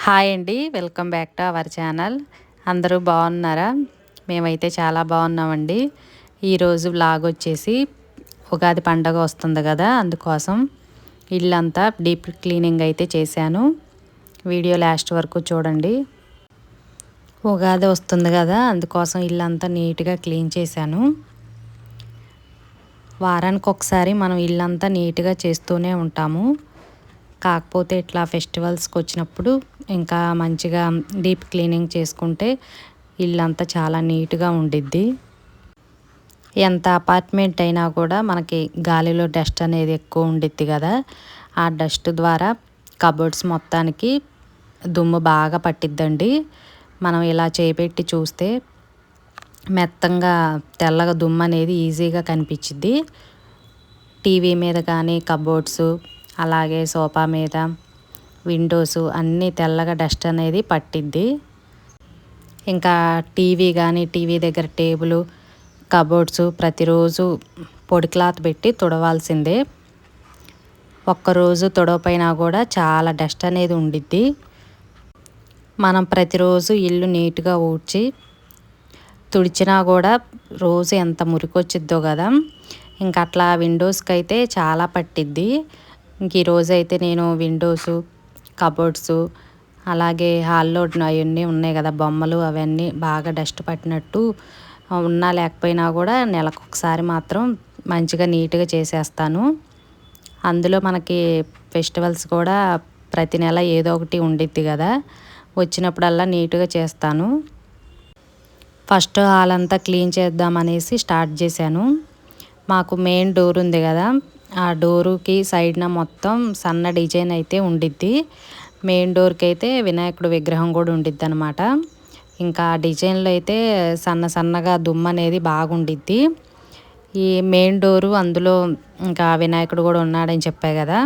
Hi అండి. Welcome back to our channel. అందరూ బాగున్నారా? మేమైతే చాలా బాగున్నామండి. ఈరోజు వ్లాగ్ వచ్చేసి ఉగాది పండగ వస్తుంది కదా, అందుకోసం ఇల్లంతా డీప్ క్లీనింగ్ అయితే చేశాను. వీడియో లాస్ట్ వరకు చూడండి. ఉగాది వస్తుంది కదా, అందుకోసం ఇల్లంతా నీట్గా క్లీన్ చేశాను. వారానికి ఒకసారి మనం ఇల్లంతా నీట్గా చేస్తూనే ఉంటాము. కాకపోతే ఇట్లా ఫెస్టివల్స్కి వచ్చినప్పుడు ఇంకా మంచిగా డీప్ క్లీనింగ్ చేసుకుంటే ఇల్లంతా చాలా నీట్గా ఉండిద్ది. ఎంత అపార్ట్మెంట్ అయినా కూడా మనకి గాలిలో డస్ట్ అనేది ఎక్కువ ఉండిద్ది కదా, ఆ డస్ట్ ద్వారా కబోర్డ్స్ మొత్తానికి దుమ్ము బాగా పట్టిద్దండి. మనం ఇలా చేపెట్టి చూస్తే మెత్తంగా తెల్లగా దుమ్ము అనేది ఈజీగా కనిపించిద్ది. టీవీ మీద కానీ కబోర్డ్స్, అలాగే సోఫా మీద, విండోస్ అన్నీ తెల్లగా డస్ట్ అనేది పట్టిద్ది. ఇంకా టీవీ కానీ టీవీ దగ్గర టేబుల్, కబోర్డ్స్ ప్రతిరోజు పొడి క్లాత్ పెట్టి తుడవాల్సిందే. ఒక్కరోజు తుడవపోయినా కూడా చాలా డస్ట్ అనేది ఉండిద్ది. మనం ప్రతిరోజు ఇల్లు నీట్గా ఊడ్చి తుడిచినా కూడా రోజు ఎంత మురికొచ్చిద్దో కదా. ఇంకా అట్లా విండోస్కి అయితే చాలా పట్టిద్ది. ఇంక ఈరోజు అయితే నేను విండోసు, కబోర్డ్స్, అలాగే హాల్లో అవన్నీ ఉన్నాయి కదా బొమ్మలు, అవన్నీ బాగా డస్ట్ పట్టినట్టు ఉన్నా లేకపోయినా కూడా నెలకు ఒకసారి మాత్రం మంచిగా నీట్గా చేసేస్తాను. అందులో మనకి ఫెస్టివల్స్ కూడా ప్రతి నెల ఏదో ఒకటి ఉండిద్ది కదా, వచ్చినప్పుడల్లా నీట్గా చేస్తాను. ఫస్ట్ హాల్ అంతా క్లీన్ చేద్దామనేసి స్టార్ట్ చేశాను. మాకు మెయిన్ డోర్ ఉంది కదా, ఆ డోరుకి సైడ్న మొత్తం సన్న డిజైన్ అయితే ఉండిద్ది. మెయిన్ డోర్కి అయితే వినాయకుడు విగ్రహం కూడా ఉండిద్ది అనమాట. ఇంకా డిజైన్లో అయితే సన్నగా దుమ్ము అనేది బాగుండిద్ది. ఈ మెయిన్ డోరు అందులో ఇంకా వినాయకుడు కూడా ఉన్నాడని చెప్పా కదా,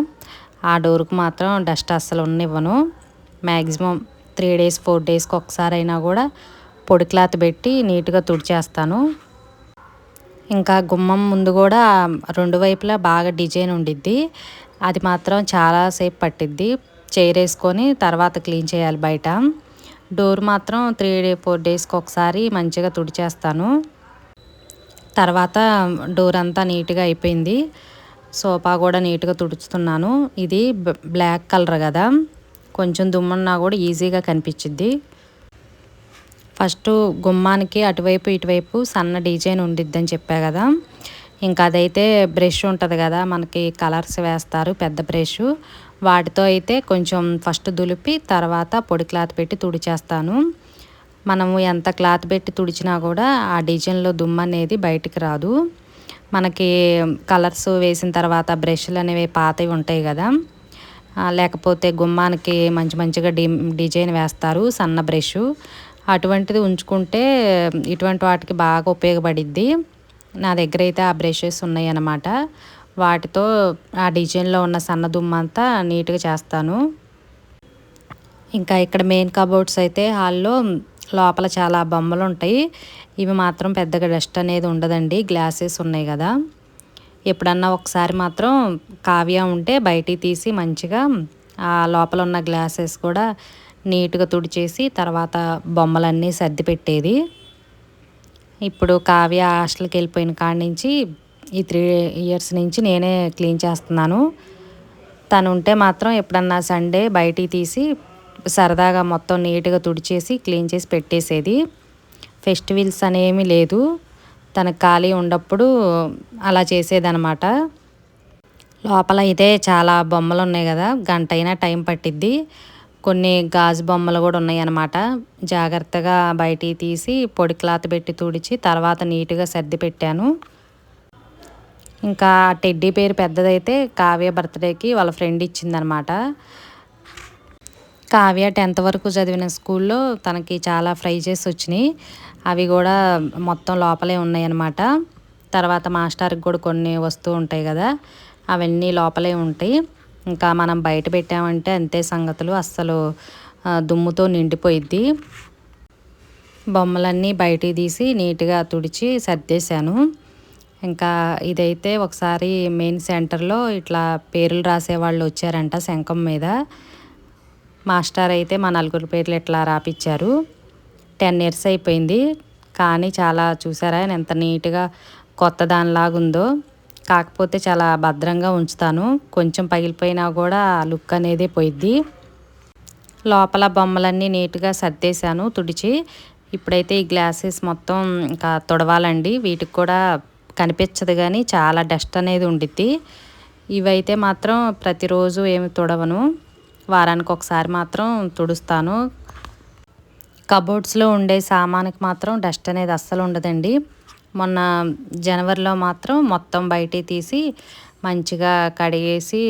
ఆ డోరుకు మాత్రం డస్ట్ అస్సలు ఉన్నివ్వను. మ్యాక్సిమం 3 days 4 daysకి ఒకసారి అయినా కూడా పొడి క్లాత్ పెట్టి నీట్గా తుడిచేస్తాను. ఇంకా గుమ్మం ముందు కూడా 2 వైపులా బాగా డిజైన్ ఉండిద్ది. అది మాత్రం చాలాసేపు పట్టిద్ది. చైర్ వేసుకొని తర్వాత క్లీన్ చేయాలి బయట. డోర్ మాత్రం 3-4 daysకి ఒకసారి మంచిగా తుడిచేస్తాను. తర్వాత డోర్ అంతా నీట్గా అయిపోయింది. సోఫా కూడా నీట్గా తుడుచుతున్నాను. ఇది బ్లాక్ కలర్ కదా, కొంచెం దుమ్మున్నా కూడా ఈజీగా కనిపించిద్ది. ఫస్ట్ గుమ్మానికి అటువైపు ఇటువైపు సన్న డిజైన్ ఉండిద్దని చెప్పా కదా, ఇంకా అదైతే బ్రష్ ఉంటుంది కదా, మనకి కలర్స్ వేస్తారు పెద్ద బ్రష్, వాటితో అయితే కొంచెం ఫస్ట్ దులిపి తర్వాత పొడి క్లాత్ పెట్టి తుడిచేస్తాను. మనము ఎంత క్లాత్ పెట్టి తుడిచినా కూడా ఆ డిజైన్లో దుమ్ము అనేది బయటికి రాదు. మనకి కలర్స్ వేసిన తర్వాత బ్రష్లు అనేవి పాతవి ఉంటాయి కదా, లేకపోతే గుమ్మానికి మంచిగా డిజైన్ వేస్తారు సన్న బ్రష్, అటువంటిది ఉంచుకుంటే ఇటువంటి వాటికి బాగా ఉపయోగపడిద్ది. నా దగ్గర అయితే ఆ బ్రషెస్ ఉన్నాయి అన్నమాట. వాటితో ఆ డిజైన్లో ఉన్న సన్న దుమ్ము అంతా నీట్గా చేస్తాను. ఇంకా ఇక్కడ మెయిన్ కబోర్డ్స్ అయితే హాల్లో లోపల చాలా బొమ్మలు ఉంటాయి. ఇవి మాత్రం పెద్దగా డస్ట్ అనేది ఉండదండి, గ్లాసెస్ ఉన్నాయి కదా. ఎప్పుడన్నా ఒకసారి మాత్రం కావ్య ఉంటే బయటికి తీసి మంచిగా ఆ లోపల ఉన్న గ్లాసెస్ కూడా నీట్గా తుడిచేసి తర్వాత బొమ్మలన్నీ సర్ది పెట్టేది. ఇప్పుడు కావ్య హాస్టల్కి వెళ్ళిపోయిన కాడి నుంచి ఈ 3 years నుంచి నేనే క్లీన్ చేస్తున్నాను. తను ఉంటే మాత్రం ఎప్పుడన్నా సండే బయటికి తీసి సరదాగా మొత్తం నీట్గా తుడిచేసి క్లీన్ చేసి పెట్టేసేది. ఫెస్టివల్స్ అనేమి లేదు, తనకు ఖాళీ ఉన్నప్పుడు అలా చేసేదనమాట. లోపల ఇదే చాలా బొమ్మలు ఉన్నాయి కదా, గంట అయినా టైం పట్టిద్ది. కొన్ని గాజు బొమ్మలు కూడా ఉన్నాయి అన్నమాట. జాగ్రత్తగా బయటికి తీసి పొడి క్లాత్ పెట్టి తుడిచి తర్వాత నీట్గా సర్ది పెట్టాను. ఇంకా టెడ్డీ పేరు పెద్దదైతే కావ్య బర్త్డేకి వాళ్ళ ఫ్రెండ్ ఇచ్చిందనమాట. కావ్య 10th వరకు చదివిన స్కూల్లో తనకి చాలా ప్రైజెస్ వచ్చినాయి. అవి కూడా మొత్తం లోపలే ఉన్నాయి అన్నమాట. తర్వాత మాస్టర్కి కూడా కొన్ని వస్తూ ఉంటాయి కదా, అవన్నీ లోపలే ఉంటాయి. ఇంకా మనం బయట పెట్టామంటే అంతే సంగతులు, అస్సలు దుమ్ముతో నిండిపోయిద్ది. బొమ్మలన్నీ బయటికి తీసి నీట్గా తుడిచి సర్దేశాను. ఇంకా ఇదైతే ఒకసారి మెయిన్ సెంటర్లో ఇట్లా పేర్లు రాసేవాళ్ళు వచ్చారంట శంఖం మీద. మాస్టర్ అయితే మా నలుగురు పేర్లు ఇట్లా రాపిచ్చారు. 10 ఇయర్స్ అయిపోయింది. కానీ చాలా చూసారా ఎంత నీట్గా కొత్త దానిలాగా ఉందో. కాకపోతే చాలా భద్రంగా ఉంచుతాను. కొంచెం పగిలిపోయినా కూడా లుక్ అనేది పోయిద్ది. లోపల బొమ్మలన్నీ నీట్గా సర్దేశాను తుడిచి. ఇప్పుడైతే ఈ గ్లాసెస్ మొత్తం ఇంకా తుడవాలండి. వీటికి కూడా కనిపించదు కానీ చాలా డస్ట్ అనేది ఉండిద్ది. ఇవైతే మాత్రం ప్రతిరోజు ఏమి తుడవను, వారానికి ఒకసారి మాత్రం తుడుస్తాను. కబోర్డ్స్లో ఉండే సామానికి మాత్రం డస్ట్ అనేది అస్సలు ఉండదండి. మొన్న జనవరిలో మాత్రం మొత్తం బయటికి తీసి మంచిగా కడిగేసి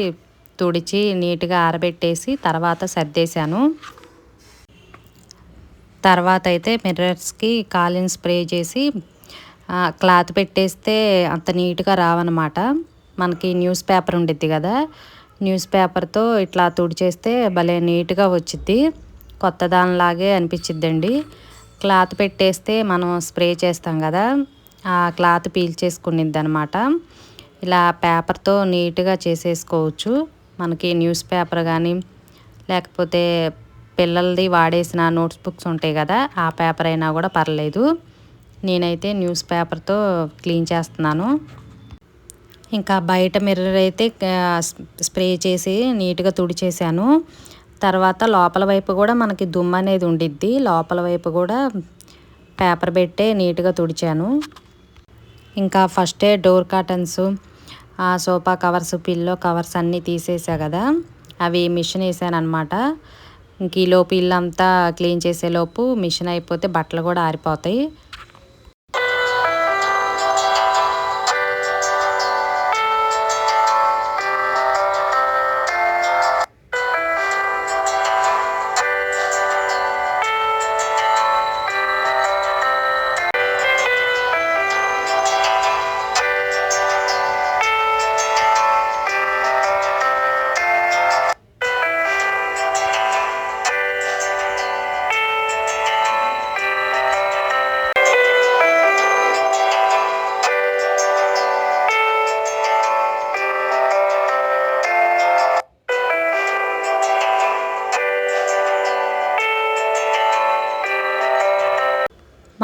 తుడిచి నీట్గా ఆరబెట్టేసి తర్వాత సర్దేశాను. తర్వాత అయితే మిర్రర్స్కి కాలిన్ స్ప్రే చేసి క్లాత్ పెట్టేస్తే అంత నీట్గా రావన్నమాట. మనకి న్యూస్ పేపర్ ఉండిద్ది కదా, న్యూస్ పేపర్తో ఇట్లా తుడిచేస్తే భలే నీట్గా వచ్చిద్ది. కొత్త దానిలాగే అనిపించిద్దండి. క్లాత్ పెట్టేస్తే మనం స్ప్రే చేస్తాం కదా, ఆ క్లాత్ పీల్చేసుకునిద్ది అనమాట. ఇలా పేపర్తో నీట్గా చేసేసుకోవచ్చు. మనకి న్యూస్ పేపర్ కానీ లేకపోతే పిల్లలది వాడేసిన నోట్స్ బుక్స్ ఉంటాయి కదా, ఆ పేపర్ అయినా కూడా పర్లేదు. నేనైతే న్యూస్ పేపర్తో క్లీన్ చేస్తున్నాను. ఇంకా బయట మిర్రర్ అయితే స్ప్రే చేసి నీట్గా తుడిచేసాను. తర్వాత లోపల వైపు కూడా మనకి దుమ్ము అనేది ఉండిద్ది. లోపల వైపు కూడా పేపర్ పెట్టే నీట్గా తుడిచాను. ఇంకా ఫస్టే door curtains, sofa covers, pillow covers అన్నీ తీసేసా కదా, అవి మిషన్ వేసాను అనమాట. ఇంక ఈలోపు ఇల్లంతా క్లీన్ చేసేలోపు మిషన్ అయిపోతే బట్టలు కూడా ఆరిపోతాయి.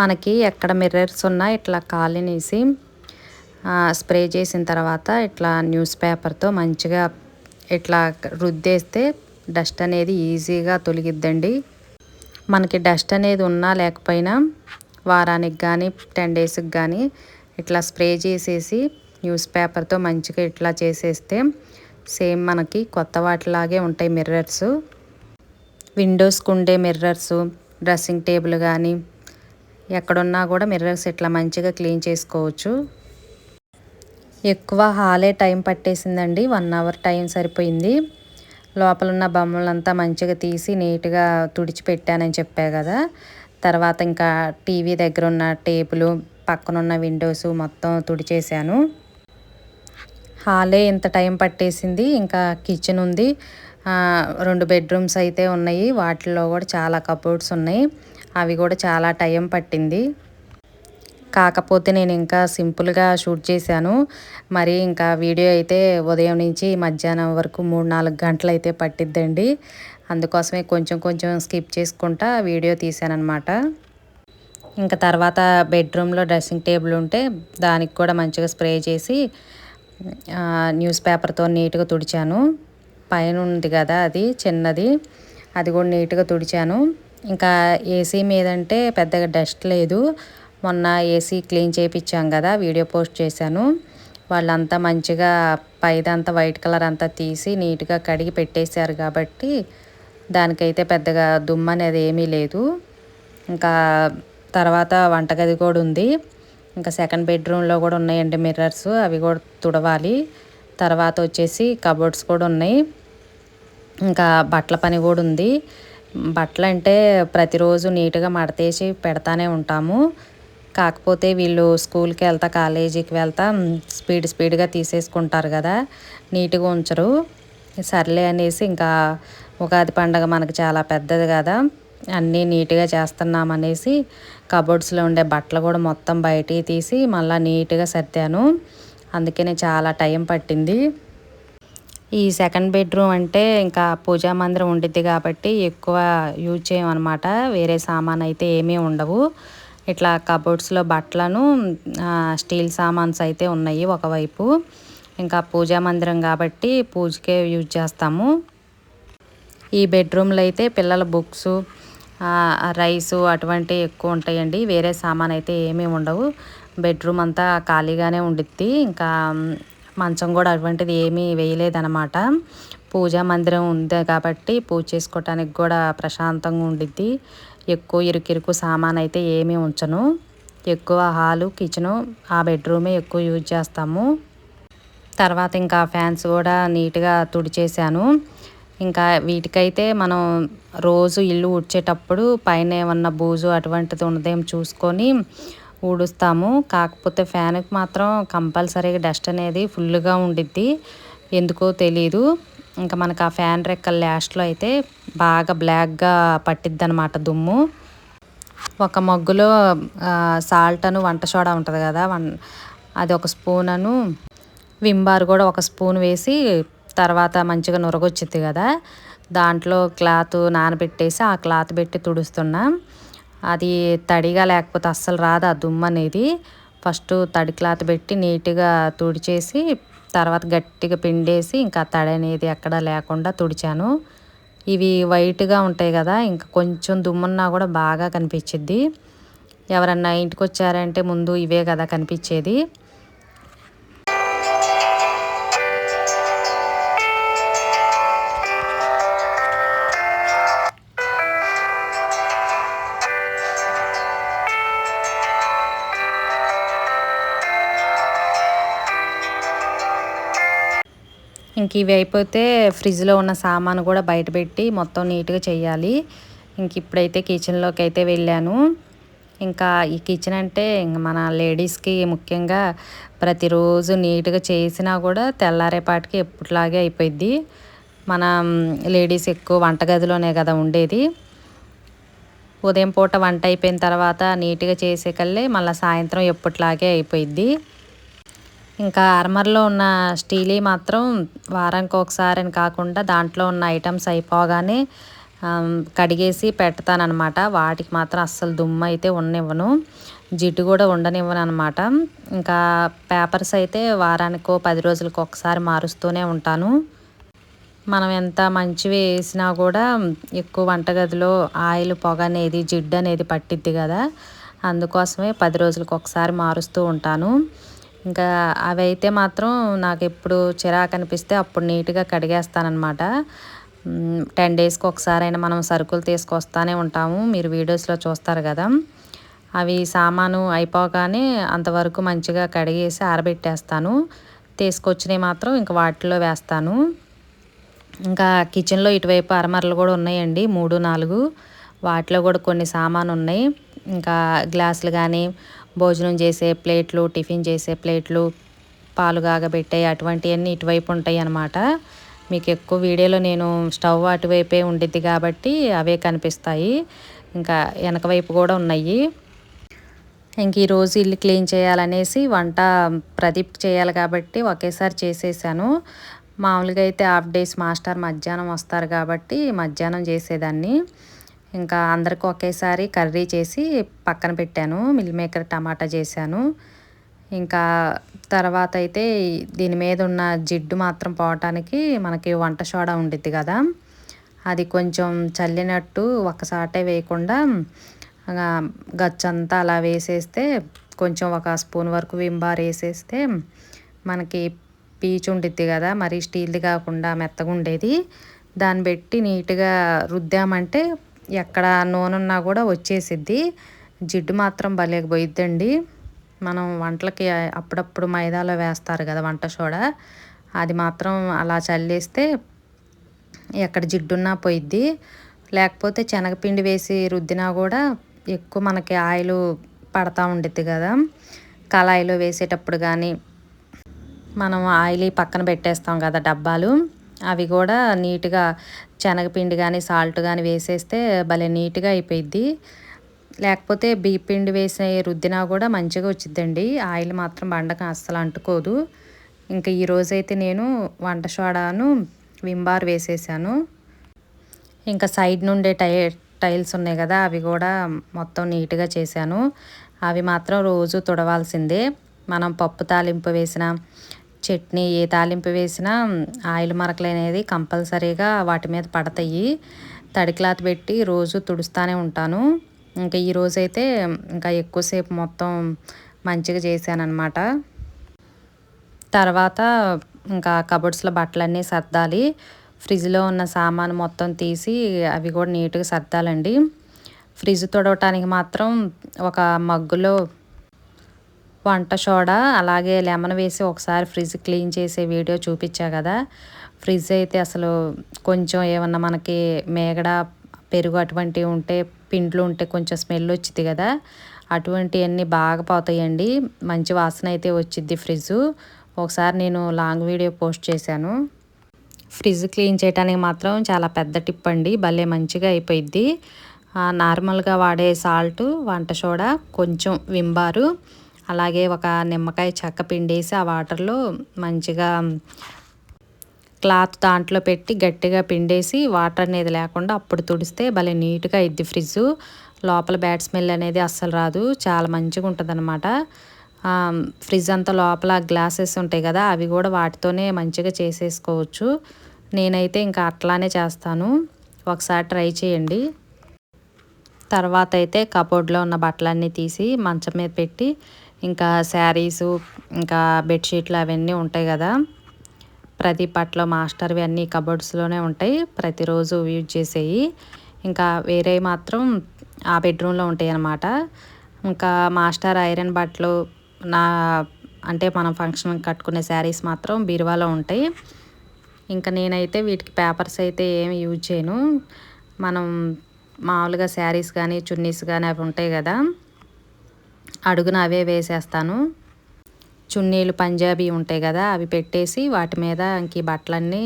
మనకి ఎక్కడ మిర్రర్స్ ఉన్నా ఇట్లా కాలినేసి స్ప్రే చేసిన తర్వాత ఇట్లా న్యూస్ పేపర్తో మంచిగా ఇట్లా రుద్దేస్తే డస్ట్ అనేది ఈజీగా తొలగిద్దండి. మనకి డస్ట్ అనేది ఉన్నా లేకపోయినా వారానికి కానీ 10 డేస్కి కానీ ఇట్లా స్ప్రే చేసేసి న్యూస్ పేపర్తో మంచిగా ఇట్లా చేసేస్తే సేమ్ మనకి కొత్త వాటిలాగే ఉంటాయి మిర్రర్స్. విండోస్కి ఉండే మిర్రర్స్, డ్రెస్సింగ్ టేబుల్ కానీ ఎక్కడున్నా కూడా మిర్రర్స్ ఇట్లా మంచిగా క్లీన్ చేసుకోవచ్చు. ఎక్కువ హాలే టైం పట్టేసిందండి. 1 అవర్ టైం సరిపోయింది. లోపల ఉన్న బొమ్మలంతా మంచిగా తీసి నీట్గా తుడిచిపెట్టానని చెప్పా కదా. తర్వాత ఇంకా టీవీ దగ్గర ఉన్న టేబుల్, పక్కనున్న విండోస్ మొత్తం తుడిచేసాను. హాలే ఇంత టైం పట్టేసింది. ఇంకా కిచెన్ ఉంది, 2 బెడ్రూమ్స్ అయితే ఉన్నాయి. వాటిల్లో కూడా చాలా కబోర్డ్స్ ఉన్నాయి. అవి కూడా చాలా టైం పట్టింది. కాకపోతే నేను ఇంకా సింపుల్గా షూట్ చేశాను. మరి ఇంకా వీడియో అయితే ఉదయం నుంచి మధ్యాహ్నం వరకు 3-4 గంటలు అయితే పట్టిద్దండి. అందుకోసమే కొంచెం కొంచెం స్కిప్ చేసుకుంటా వీడియో తీశానమాట. ఇంకా తర్వాత బెడ్రూమ్లో డ్రెస్సింగ్ టేబుల్ ఉంటే దానికి కూడా మంచిగా స్ప్రే చేసి న్యూస్ పేపర్తో నీట్గా తుడిచాను. పైన ఉంది కదా అది చిన్నది, అది కూడా నీట్గా తుడిచాను. ఇంకా ఏసీ మీదంటే పెద్దగా డస్ట్ లేదు. మొన్న ఏసీ క్లీన్ చేయించాం కదా, వీడియో పోస్ట్ చేశాను. వాళ్ళంతా మంచిగా పైదంతా వైట్ కలర్ అంతా తీసి నీట్గా కడిగి పెట్టేశారు కాబట్టి దానికైతే పెద్దగా దుమ్ము అనేది ఏమీ లేదు. ఇంకా తర్వాత వంటగది కూడా ఉంది. ఇంకా సెకండ్ బెడ్రూమ్లో కూడా ఉన్నాయండి మిర్రర్స్, అవి కూడా తుడవాలి. తర్వాత వచ్చేసి కబోర్డ్స్ కూడా ఉన్నాయి. ఇంకా బట్టల పని కూడా ఉంది. బట్టలు అంటే ప్రతిరోజు నీట్గా మడతేసి పెడతానే ఉంటాము. కాకపోతే వీళ్ళు స్కూల్కి వెళ్తా కాలేజీకి వెళ్తా స్పీడ్గా తీసేసుకుంటారు కదా, నీట్గా ఉంచరు. సర్లే అనేసి ఇంకా ఉగాది పండగ మనకు చాలా పెద్దది కదా, అన్నీ నీట్గా చేస్తున్నామనేసి కబోర్డ్స్లో ఉండే బట్టలు కూడా మొత్తం బయటికి తీసి మళ్ళీ నీట్గా సర్దాను. అందుకనే చాలా టైం పట్టింది. ఈ సెకండ్ బెడ్రూమ్ అంటే ఇంకా పూజా మందిరం ఉండిద్ది కాబట్టి ఎక్కువ యూజ్ చేయమన్నమాట. వేరే సామాన్ అయితే ఏమీ ఉండవు. ఇట్లా కబోర్డ్స్లో బట్టలను స్టీల్ సామాన్స్ అయితే ఉన్నాయి ఒకవైపు. ఇంకా పూజా మందిరం కాబట్టి పూజకే యూజ్ చేస్తాము. ఈ బెడ్రూమ్లో అయితే పిల్లల బుక్స్, రైసు అటువంటివి ఎక్కువ ఉంటాయండి. వేరే సామాన్ అయితే ఏమీ ఉండవు. బెడ్రూమ్ అంతా ఖాళీగానే ఉండిద్ది. ఇంకా మంచం కూడా అటువంటిది ఏమీ వేయలేదన్నమాట. పూజా మందిరం ఉంది కాబట్టి పూజ చేసుకోవటానికి కూడా ప్రశాంతంగా ఉండిద్ది. ఎక్కువ ఇరుకిరుకు సామాన్ అయితే ఏమీ ఉంచను. ఎక్కువ హాలు, కిచెను, ఆ బెడ్రూమే ఎక్కువ యూజ్ చేస్తాము. తర్వాత ఇంకా ఫ్యాన్స్ కూడా నీట్గా తుడిచేసాను. ఇంకా వీటికైతే మనం రోజు ఇల్లు ఊడ్చేటప్పుడు పైన ఏమన్నా బూజు అటువంటిది ఉన్నదేమో చూసుకొని ఊడుస్తాము. కాకపోతే ఫ్యాన్కి మాత్రం కంపల్సరీగా డస్ట్ అనేది ఫుల్గా ఉండిద్ది. ఎందుకో తెలీదు. ఇంకా మనకు ఆ ఫ్యాన్ రెక్కల లాస్ట్లో అయితే బాగా బ్లాక్గా పట్టిద్ది అనమాట దుమ్ము. ఒక మగ్గులో సాల్ట్ అను వంట సోడా ఉంటుంది కదా, అది ఒక స్పూన్ అను విమ్ బార్ కూడా ఒక స్పూన్ వేసి తర్వాత మంచిగా నురగొచ్చిద్ది కదా, దాంట్లో క్లాత్ నానబెట్టేసి ఆ క్లాత్ పెట్టి తుడుస్తున్నా. అది తడిగా లేకపోతే అస్సలు రాదు ఆ దుమ్ము అనేది. ఫస్ట్ తడి క్లాత్ పెట్టి నీట్గా తుడిచేసి తర్వాత గట్టిగా పిండేసి ఇంకా తడి అనేది ఎక్కడ లేకుండా తుడిచాను. ఇవి వైట్గా ఉంటాయి కదా, ఇంకా కొంచెం దుమ్మున్నా కూడా బాగా కనిపించిద్ది. ఎవరన్నా ఇంటికి వచ్చారంటే ముందు ఇవే కదా కనిపించేది. ఇంక ఇవి అయిపోతే ఫ్రిడ్జ్లో ఉన్న సామాను కూడా బయట పెట్టి మొత్తం నీట్గా చేయాలి. ఇంక ఇప్పుడైతే కిచెన్లోకి అయితే వెళ్ళాను. ఇంకా ఈ కిచెన్ అంటే ఇంక మన లేడీస్కి ముఖ్యంగా ప్రతిరోజు నీట్గా చేసినా కూడా తెల్లారేపాటికి ఎప్పటిలాగే అయిపోయింది. మన లేడీస్ ఎక్కువ వంటగదిలోనే కదా ఉండేది. ఉదయం పూట వంట అయిపోయిన తర్వాత నీట్గా చేసే కల్లే మళ్ళీ సాయంత్రం ఎప్పటిలాగే అయిపోయిద్ది. ఇంకా అర్మర్లో ఉన్న స్టీలీ మాత్రం వారానికి ఒకసారి అని కాకుండా దాంట్లో ఉన్న ఐటమ్స్ అయిపోగానే కడిగేసి పెడతానమాట. వాటికి మాత్రం అస్సలు దుమ్ము అయితే ఉండనివ్వను, జిడ్డు కూడా ఉండనివ్వను అనమాట. ఇంకా పేపర్స్ అయితే వారానికో 10 రోజులకు ఒకసారి మారుస్తూనే ఉంటాను. మనం ఎంత మంచివి వేసినా కూడా ఎక్కువ వంటగదిలో ఆయిల్ పొగ అనేది జిడ్డు అనేది పట్టిద్ది కదా, అందుకోసమే 10 రోజులకు ఒకసారి మారుస్తూ ఉంటాను. ఇంకా అవి అయితే మాత్రం నాకు ఎప్పుడు చిరాకు అనిపిస్తే అప్పుడు నీట్గా కడిగేస్తానమాట. 10 డేస్కి ఒకసారైనా మనం సరుకులు తీసుకొస్తానే ఉంటాము, మీరు వీడియోస్లో చూస్తారు కదా. అవి సామాను అయిపోగానే అంతవరకు మంచిగా కడిగేసి ఆరబెట్టేస్తాను. తీసుకొచ్చినవి మాత్రం ఇంక వాటిలో వేస్తాను. ఇంకా కిచెన్లో ఇటువైపు అరమరలు కూడా ఉన్నాయండి, 3, 4. వాటిలో కూడా కొన్ని సామాను ఉన్నాయి. ఇంకా గ్లాసులు కానీ, భోజనం చేసే ప్లేట్లు, టిఫిన్ చేసే ప్లేట్లు, పాలు కాగబెట్టే అటువంటివన్నీ ఇటువైపు ఉంటాయి అన్నమాట. మీకు ఎక్కువ వీడియోలో నేను స్టవ్ అటువైపే ఉండిద్ది కాబట్టి అవే కనిపిస్తాయి. ఇంకా వెనక వైపు కూడా ఉన్నాయి. ఇంక ఈరోజు ఇల్లు క్లీన్ చేయాలనేసి వంట ప్రదీప్ చేయాలి కాబట్టి ఒకేసారి చేసేసాను. మామూలుగా అయితే హాఫ్ డేస్ మాస్టర్ మధ్యాహ్నం వస్తారు కాబట్టి మధ్యాహ్నం చేసేదాన్ని. ఇంకా అందరికి ఒకేసారి కర్రీ చేసి పక్కన పెట్టాను. మిల్ మేకర్ టమాటా చేశాను. ఇంకా తర్వాత అయితే దీని మీద ఉన్న జిడ్డు మాత్రం పోవటానికి మనకి వంట సోడా ఉండిద్ది కదా, అది కొంచెం చల్లినట్టు ఒకసాటే వేయకుండా గచ్చంతా అలా వేసేస్తే, కొంచెం ఒక స్పూన్ వరకు విమ్ బార్ వేసేస్తే మనకి పీచు ఉండిద్ది కదా, మరి స్టీల్ది కాకుండా మెత్తగా ఉండేది. దాన్ని పెట్టి నీట్గా రుద్దామంటే ఎక్కడ నూనె ఉన్నా కూడా వచ్చేసిద్ది. జిడ్డు మాత్రం భలేకపోయిద్దండి. మనం వంటలకి అప్పుడప్పుడు మైదాలో వేస్తారు కదా వంట సోడా, అది మాత్రం అలా చల్లేస్తే ఎక్కడ జిడ్డున్నా పోయిద్ది. లేకపోతే శనగపిండి వేసి రుద్దినా కూడా ఎక్కువ మనకి ఆయిల్ పడతా ఉండిద్ది కదా, కళాయిలో వేసేటప్పుడు కానీ మనం ఆయిల్ పక్కన పెట్టేస్తాం కదా డబ్బాలు, అవి కూడా నీట్గా శనగపిండి కానీ సాల్ట్ కానీ వేసేస్తే భలే నీట్గా అయిపోయిద్ది. లేకపోతే బియ్య పిండి వేసి రుద్దినా కూడా మంచిగా వచ్చిద్దండి. ఆయిల్ మాత్రం బండకు అస్సలు అంటుకోదు. ఇంకా ఈరోజైతే నేను వంట సోడాను విమ్ బార్ వేసేసాను. ఇంకా సైడ్ నుండే టైల్స్ ఉన్నాయి కదా, అవి కూడా మొత్తం నీట్గా చేశాను. అవి మాత్రం రోజు తుడవాల్సిందే. మనం పప్పు తాలింపు వేసిన, చట్నీ ఏ తాలింపు వేసినా ఆయిల్ మరకలు అనేది కంపల్సరీగా వాటి మీద పడతాయి. తడి క్లాత్ పెట్టి రోజు తుడుస్తూనే ఉంటాను. ఇంకా ఈరోజైతే ఇంకా ఎక్కువసేపు మొత్తం మంచిగా చేశానన్నమాట. తర్వాత ఇంకా కబోర్డ్స్లో బట్టలన్నీ సర్దాలి. ఫ్రిడ్జ్లో ఉన్న సామాను మొత్తం తీసి అవి కూడా నీట్గా సర్దాలండి. ఫ్రిడ్జ్ తుడవటానికి మాత్రం ఒక మగ్గులో వంట సోడా అలాగే లెమన్ వేసి ఒకసారి ఫ్రిడ్జ్ క్లీన్ చేసే వీడియో చూపించా కదా. ఫ్రిడ్జ్ అయితే అసలు కొంచెం ఏమన్నా మనకి మేగడ, పెరుగు అటువంటివి ఉంటే, పిండ్లు ఉంటే కొంచెం స్మెల్ వచ్చింది కదా, అటువంటివన్నీ బాగా పోతాయండి. మంచి వాసన అయితే వచ్చిద్ది ఫ్రిడ్జ్. ఒకసారి నేను లాంగ్ వీడియో పోస్ట్ చేశాను. ఫ్రిడ్జ్ క్లీన్ చేయడానికి మాత్రం చాలా పెద్ద టిప్ అండి. భలే మంచిగా అయిపోయిద్ది. నార్మల్గా వాడే సాల్ట్, వంట సోడా, కొంచెం విమ్ బారు, అలాగే ఒక నిమ్మకాయ చెక్క పిండేసి ఆ వాటర్లో మంచిగా క్లాత్ దాంట్లో పెట్టి గట్టిగా పిండేసి వాటర్ అనేది లేకుండా అప్పుడు తుడిస్తే భలే నీట్గా అయిద్ది ఫ్రిడ్జ్. లోపల బ్యాడ్ స్మెల్ అనేది అస్సలు రాదు. చాలా మంచిగా ఉంటుంది అన్నమాట. ఫ్రిడ్జ్ అంతా లోపల గ్లాసెస్ ఉంటాయి కదా, అవి కూడా వాటితోనే మంచిగా చేసేసుకోవచ్చు. నేనైతే ఇంకా అట్లానే చేస్తాను. ఒకసారి ట్రై చేయండి. తర్వాత అయితే కబోర్డ్లో ఉన్న బట్టలన్నీ తీసి మంచం మీద పెట్టి, ఇంకా శారీసు, ఇంకా బెడ్షీట్లు అవన్నీ ఉంటాయి కదా, ప్రతి బట్టలు మాస్టర్వి అన్నీ కబోర్డ్స్లోనే ఉంటాయి, ప్రతిరోజు యూజ్ చేసేవి. ఇంకా వేరే మాత్రం ఆ బెడ్రూమ్లో ఉంటాయి అన్నమాట. ఇంకా మాస్టర్ ఐరన్ బట్టలు, నా అంటే మనం ఫంక్షన్ కట్టుకునే శారీస్ మాత్రం బీరువాలో ఉంటాయి. ఇంకా నేనైతే వీటికి పేపర్స్ అయితే ఏమి యూజ్ చేయను. మనం మామూలుగా శారీస్ కానీ చున్నీస్ కానీ అవి ఉంటాయి కదా, అడుగున అవే వేసేస్తాను. చున్నీలు పంజాబీ ఉంటాయి కదా, అవి పెట్టేసి వాటి మీద ఇంక ఈ బట్టలన్నీ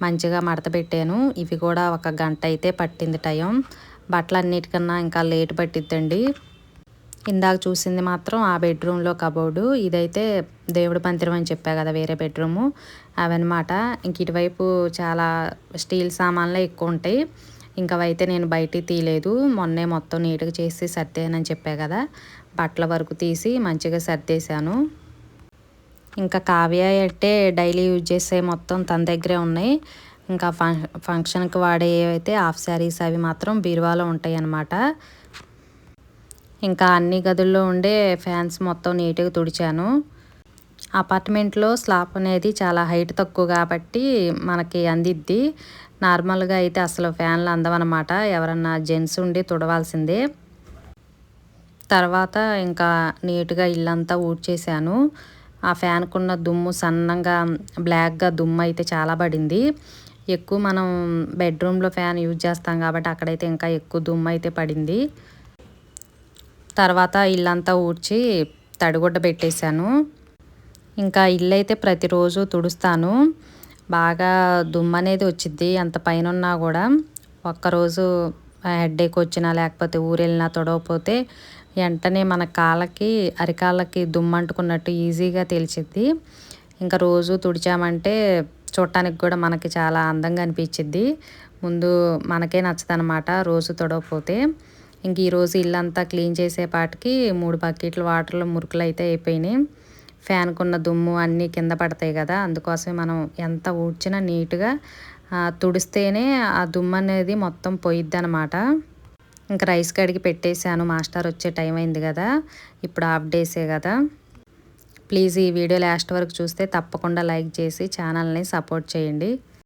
మంచిగా మడత పెట్టాను. ఇవి కూడా ఒక గంట అయితే పట్టింది టైం. బట్టలన్నిటికన్నా ఇంకా లేట్ పట్టిద్దండి. ఇందాక చూసింది మాత్రం ఆ బెడ్రూమ్లో కబోర్డు. ఇదైతే దేవుడి మందిరం అని చెప్పా కదా, వేరే బెడ్రూము అవన్నమాట. ఇంక ఇటువైపు చాలా స్టీల్ సామాన్లే ఎక్కువ ఉంటాయి. ఇంకా అవైతే నేను బయటికి తీయలేదు. మొన్నే మొత్తం నీట్గా చేసి సర్దానని చెప్పా కదా, బట్టల వరకు తీసి మంచిగా సర్దేశాను. ఇంకా కావ్య అంటే డైలీ యూజ్ చేసే మొత్తం తన దగ్గరే ఉన్నాయి. ఇంకా ఫంక్షన్కి వాడే అయితే హాఫ్ శారీస్ అవి మాత్రం బీరువాలో ఉంటాయి అన్నమాట. ఇంకా అన్ని గదుల్లో ఉండే ఫ్యాన్స్ మొత్తం నీట్గా తుడిచాను. అపార్ట్మెంట్లో స్లాబ్ అనేది చాలా హైట్ తక్కువ కాబట్టి మనకి అందిద్ది. నార్మల్గా అయితే అసలు ఫ్యాన్లు అందవన్నమాట. ఎవరన్నా జెంట్స్ ఉండి తుడవాల్సిందే. తర్వాత ఇంకా నీట్గా ఇల్లంతా ఊడ్చేసాను. ఆ ఫ్యాన్కున్న దుమ్ము సన్నంగా బ్లాక్గా దుమ్ము అయితే చాలా పడింది. ఎక్కువ మనం బెడ్రూమ్లో ఫ్యాన్ యూజ్ చేస్తాం కాబట్టి అక్కడైతే ఇంకా ఎక్కువ దుమ్ము అయితే పడింది. తర్వాత ఇల్లంతా ఊడ్చి తడిగుడ్డ పెట్టేశాను. ఇంకా ఇల్లు అయితే ప్రతిరోజు తుడుస్తాను. బాగా దుమ్ము అనేది వచ్చిద్ది అంత పైన ఉన్నా కూడా. ఒక్కరోజు హెడేక్ వచ్చినా లేకపోతే ఊరెళ్ళినా తుడవకపోతే వెంటనే మన కాళ్ళకి, అరికాళ్ళకి దుమ్ము అంటుకున్నట్టు ఈజీగా తెలిసిద్ది. ఇంకా రోజు తుడిచామంటే చూడటానికి కూడా మనకి చాలా అందంగా అనిపించిద్ది. ముందు మనకే నచ్చదనమాట రోజు తుడవకపోతే. ఇంక ఈరోజు ఇల్లంతా క్లీన్ చేసేపాటికి 3 బకెట్ల వాటర్లో మురుకులు అయితే అయిపోయినాయి. ఫ్యాన్కున్న దుమ్ము అన్నీ కింద పడతాయి కదా, అందుకోసమే మనం ఎంత ఊడ్చినా నీట్గా తుడిస్తేనే ఆ దుమ్ము అనేది మొత్తం పోయిద్ది అనమాట. ఇంకా రైస్ కడిగి పెట్టేశాను. మాస్టర్ వచ్చే టైం అయింది కదా, ఇప్పుడు హాఫ్ డేసే కదా. ప్లీజ్ ఈ వీడియో లాస్ట్ వరకు చూస్తే తప్పకుండా లైక్ చేసి ఛానల్ని సపోర్ట్ చేయండి.